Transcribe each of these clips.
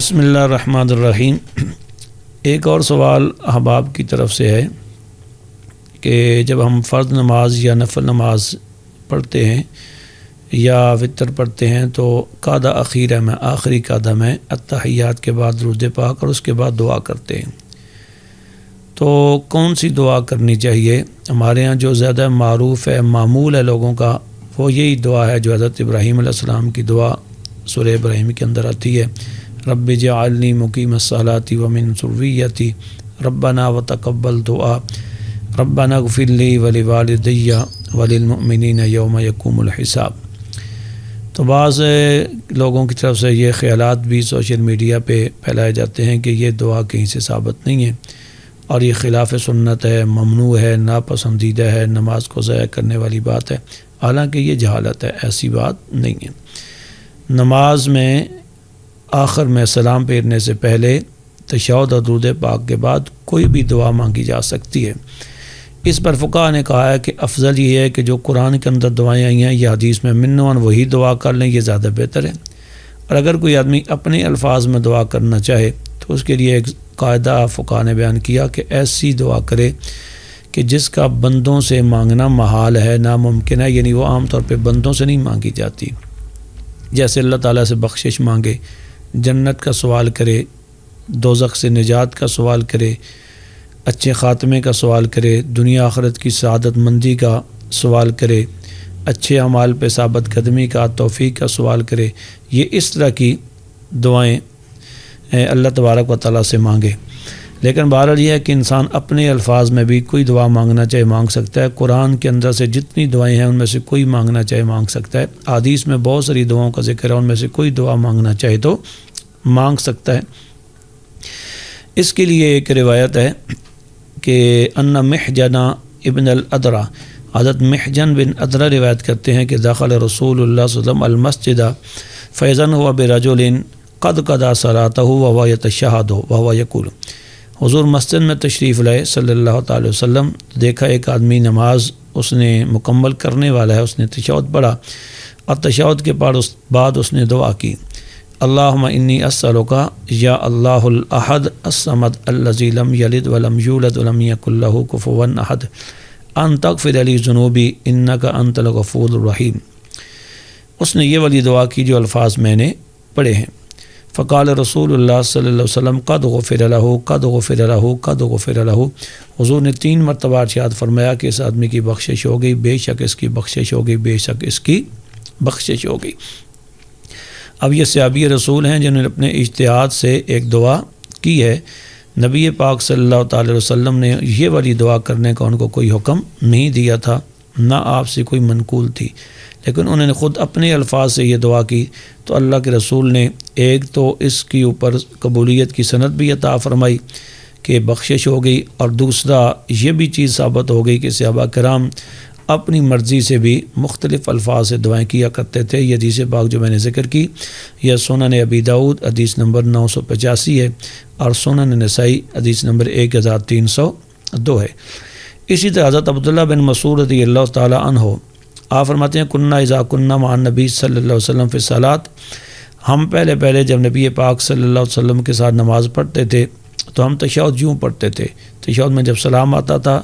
بسم اللہ الرحمن الرحیم۔ ایک اور سوال احباب کی طرف سے ہے کہ جب ہم فرض نماز یا نفل نماز پڑھتے ہیں یا وتر پڑھتے ہیں تو قعدہ اخیرہ میں آخری قعدہ میں التحیات کے بعد درود پاک اور اس کے بعد دعا کرتے ہیں، تو کون سی دعا کرنی چاہیے؟ ہمارے ہاں جو زیادہ معروف ہے، معمول ہے لوگوں کا، وہ یہی دعا ہے جو حضرت ابراہیم علیہ السلام کی دعا سورہ ابراہیم کے اندر آتی ہے، رب اجعلنی مقیم الصلاۃ ومن ذریتی ربنا وتقبل دعا ربنا اغفر لی ولوالدی وللمؤمنین یوم یقوم الحساب۔ تو بعض لوگوں کی طرف سے یہ خیالات بھی سوشل میڈیا پہ پھیلائے جاتے ہیں کہ یہ دعا کہیں سے ثابت نہیں ہے اور یہ خلاف سنت ہے، ممنوع ہے، ناپسندیدہ ہے، نماز کو ضائع کرنے والی بات ہے، حالانکہ یہ جہالت ہے، ایسی بات نہیں ہے۔ نماز میں آخر میں سلام پھیرنے سے پہلے تشہد اور درود پاک کے بعد کوئی بھی دعا مانگی جا سکتی ہے۔ اس پر فقہاء نے کہا ہے کہ افضل یہ ہے کہ جو قرآن کے اندر دعائیں آئی ہیں یا حدیث میں منوان وہی دعا کر لیں، یہ زیادہ بہتر ہے۔ اور اگر کوئی آدمی اپنے الفاظ میں دعا کرنا چاہے تو اس کے لیے ایک قاعدہ فقہاء نے بیان کیا کہ ایسی دعا کرے کہ جس کا بندوں سے مانگنا محال ہے، ناممکن ہے، یعنی وہ عام طور پہ بندوں سے نہیں مانگی جاتی، جیسے اللہ تعالیٰ سے بخشش مانگے، جنت کا سوال کرے، دوزخ سے نجات کا سوال کرے، اچھے خاتمے کا سوال کرے، دنیا آخرت کی سعادت مندی کا سوال کرے، اچھے اعمال پہ ثابت قدمی کا، توفیق کا سوال کرے، یہ اس طرح کی دعائیں اللہ تبارک و تعالیٰ سے مانگے۔ لیکن بہرحال یہ ہے کہ انسان اپنے الفاظ میں بھی کوئی دعا مانگنا چاہے مانگ سکتا ہے، قرآن کے اندر سے جتنی دعائیں ہیں ان میں سے کوئی مانگنا چاہے مانگ سکتا ہے، حدیث میں بہت ساری دعاؤں کا ذکر ہے، ان میں سے کوئی دعا مانگنا چاہے تو مانگ سکتا ہے۔ اس کے لیے ایک روایت ہے کہ ان محجن ابن الادرا، حضرت محجن بن ادرا روایت کرتے ہیں کہ دخل رسول اللہ صلی اللہ علیہ وسلم المسجد فیضن ہوا برجل قد قضى صلاته وهو يتشهد وهو يقول، حضور مسجد میں تشریف لائے صلی اللہ تعالی وسلم، دیکھا ایک آدمی نماز اس نے مکمل کرنے والا ہے، اس نے تشہد پڑھا اور تشہد کے بعد اس نے دعا کی، اللہم انی اسألک یا اللہ الاحد الصمد الذی لم یلد ولم یولد ولم یکن لہ کفوا احد ان تغفر لی ذنوبی انک انت الغفور الرحیم۔ اس نے یہ والی دعا کی جو الفاظ میں نے پڑھے ہیں۔ فقال رسول اللہ صلی اللہ علیہ وسلم قد غفر لہ قد غفر لہ قد غفر لہ، حضور نے 3 مرتبہ ارشاد فرمایا کہ اس آدمی کی بخشش ہو گئی، بے شک اس کی بخشش ہو گئی، بے شک اس کی بخشش ہو گئی۔ اب یہ صحابی رسول ہیں جنہوں نے اپنے اجتہاد سے ایک دعا کی ہے، نبی پاک صلی اللہ تعالی علیہ وسلم نے یہ والی دعا کرنے کا ان کو کوئی حکم نہیں دیا تھا، نہ آپ سے کوئی منقول تھی، لیکن انہوں نے خود اپنے الفاظ سے یہ دعا کی تو اللہ کے رسول نے ایک تو اس کی اوپر قبولیت کی سند بھی عطا فرمائی کہ بخشش ہو گئی، اور دوسرا یہ بھی چیز ثابت ہو گئی کہ صحابہ کرام اپنی مرضی سے بھی مختلف الفاظ سے دعائیں کیا کرتے تھے۔ یہ حدیث پاک جو میں نے ذکر کی یہ سنن ابی داؤد حدیث نمبر 985 ہے اور سنن نسائی حدیث نمبر 1302 ہے۔ اسی طرح حضرت عبداللہ بن مسعود رضی اللہ تعالی عنہ آپ فرماتے ہیں کننا اذا کننا مع النبی صلی اللہ علیہ وسلم فی الصلاۃ، ہم پہلے جب نبی پاک صلی اللہ علیہ وسلم کے ساتھ نماز پڑھتے تھے تو ہم تشہد یوں پڑھتے تھے، تشہد میں جب سلام آتا تھا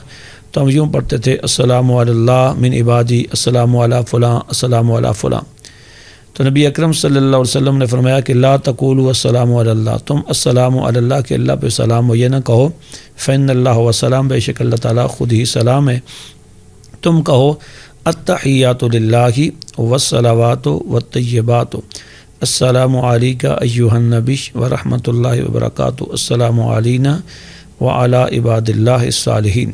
تو ہم یوں پڑھتے تھے السلام علی اللہ من عبادی السلام علی فلاں السلام علی فلاں۔ تو نبی اکرم صلی اللہ علیہ وسلم نے فرمایا کہ لا تقولوا السلام علی اللہ، تم السلام علی اللہ کہ اللہ پہ سلام ہو یہ نہ کہو، فإن اللہ والسلام، بے شک اللہ تعالیٰ خود ہی سلام ہے، تم کہو التحیات للہ والصلوات والطیبات السلام علیک ایہا النبی ورحمۃ اللہ وبرکاتہ السلام علینا وعلی عباد اللہ الصالحین۔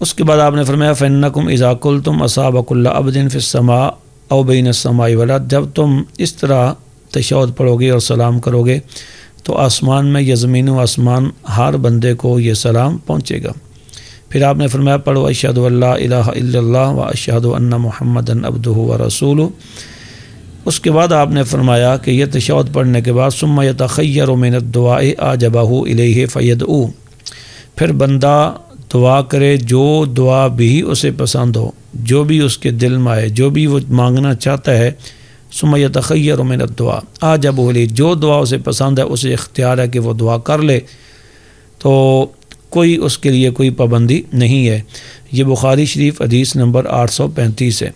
اس کے بعد آپ نے فرمایا فإنکم اذا قلتم اصاب کل عبد فی السماء او بین السماء والارض، جب تم اس طرح تشہد پڑھو گے اور سلام کرو گے تو آسمان میں یا زمین و آسمان ہر بندے کو یہ سلام پہنچے گا۔ پھر آپ نے فرمایا پڑھو اشہد ان لا الہ الا اللہ و اشہد ان محمدا عبدہ و رسولہ۔ اس کے بعد آپ نے فرمایا کہ یہ تشہد پڑھنے کے بعد ثم یتخیر من الدعاء اعجبہ الیہ فیدعو، پھر بندہ دعا کرے جو دعا بھی اسے پسند ہو، جو بھی اس کے دل میں آئے، جو بھی وہ مانگنا چاہتا ہے، ثم یتخیر من الدعاء اعجبہ لی، جو دعا اسے پسند ہے اسے اختیار ہے کہ وہ دعا کر لے، تو کوئی اس کے لیے کوئی پابندی نہیں ہے۔ یہ بخاری شریف حدیث نمبر 835 ہے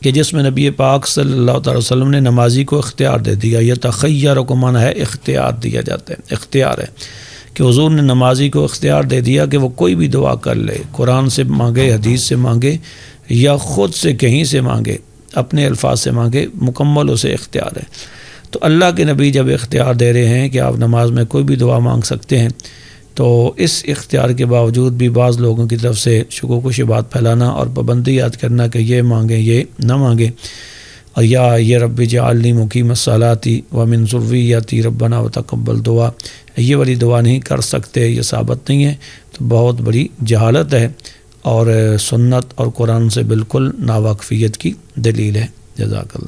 کہ جس میں نبی پاک صلی اللہ تعالی وسلم نے نمازی کو اختیار دے دیا۔ یتخیر کو معنی ہے اختیار دیا جاتا ہے، اختیار ہے کہ حضور نے نمازی کو اختیار دے دیا کہ وہ کوئی بھی دعا کر لے، قرآن سے مانگے، حدیث سے مانگے یا خود سے کہیں سے مانگے، اپنے الفاظ سے مانگے، مکمل اسے اختیار ہے۔ تو اللہ کے نبی جب اختیار دے رہے ہیں کہ آپ نماز میں کوئی بھی دعا مانگ سکتے ہیں، تو اس اختیار کے باوجود بھی بعض لوگوں کی طرف سے شکوک و شبہات پھیلانا اور پابندی یاد کرنا کہ یہ مانگیں یہ نہ مانگیں، اور یا یہ رب اجعلنی مقیم الصلاۃ ومن ذریتی ربنا وتقبل دعا، یہ والی دعا نہیں کر سکتے، یہ ثابت نہیں ہے، تو بہت بڑی جہالت ہے اور سنت اور قرآن سے بالکل ناواقفیت کی دلیل ہے۔ جزاک اللہ۔